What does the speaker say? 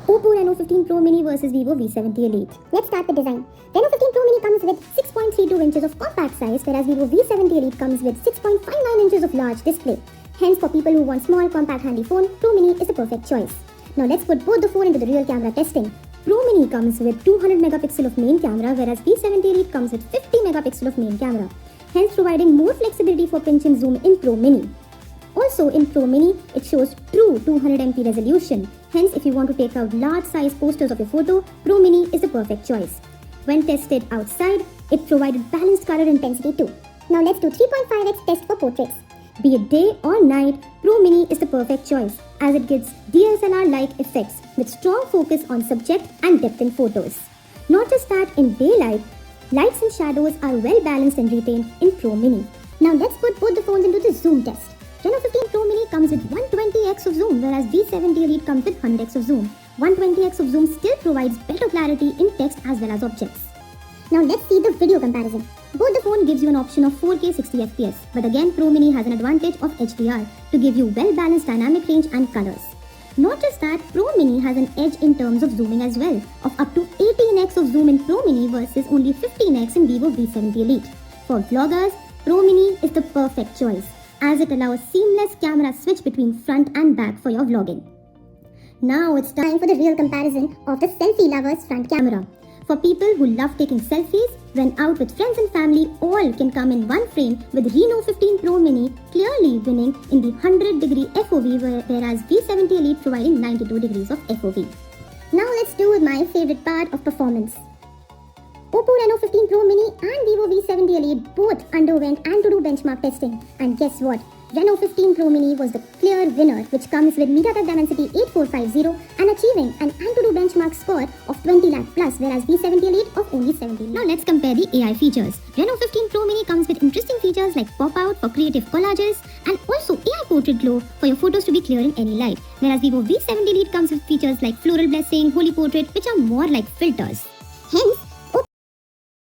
Oppo Reno 15 Pro Mini versus Vivo V70 Elite. Let's start with design. Reno 15 Pro Mini comes with 6.32 inches of compact size, whereas Vivo V70 Elite comes with 6.59 inches of large display. Hence, for people who want small, compact, handy phone, Pro Mini is the perfect choice. Now let's put both the phone into the real camera testing. Pro Mini comes with 200 megapixel of main camera, whereas V70 Elite comes with 50 megapixel of main camera, hence providing more flexibility for pinch and zoom in Pro Mini. Also in Pro Mini, it shows true 200MP resolution. Hence, if you want to take out large size posters of your photo, Pro Mini is the perfect choice. When tested outside, it provided balanced color intensity too. Now let's do 3.5x test for portraits. Be it day or night, Pro Mini is the perfect choice as it gives DSLR-like effects with strong focus on subject and depth in photos. Not just that, in daylight, lights and shadows are well balanced and retained in Pro Mini. Now let's put both the phones into the zoom test. Reno 15 Pro Mini comes with 120x of zoom, whereas V70 Elite comes with 100x of zoom. 120x of zoom still provides better clarity in text as well as objects. Now let's see the video comparison. Both the phone gives you an option of 4K 60fps, but again Pro Mini has an advantage of HDR to give you well-balanced dynamic range and colors. Not just that, Pro Mini has an edge in terms of zooming as well, of up to 18x of zoom in Pro Mini versus only 15x in Vivo V70 Elite. For vloggers, Pro Mini is the perfect choice, as it allows seamless camera switch between front and back for your vlogging. Now it's time for the real comparison of the selfie lover's front camera. For people who love taking selfies, when out with friends and family, all can come in one frame with Reno 15 Pro Mini clearly winning in the 100-degree FOV, whereas V70 Elite providing 92 degrees of FOV. Now let's do with my favorite part of performance. Oppo Reno 15 Pro Mini and Vivo V70 Elite both underwent Antutu benchmark testing, and guess what? Reno 15 Pro Mini was the clear winner, which comes with MediaTek Dimensity 8450 and achieving an Antutu benchmark score of 20 lakh plus, whereas V70 Elite of only 17. Now let's compare the AI features. Reno 15 Pro Mini comes with interesting features like pop-out for creative collages and also AI portrait glow for your photos to be clear in any light, whereas Vivo V70 Elite comes with features like floral blessing, holy portrait, which are more like filters. Hence,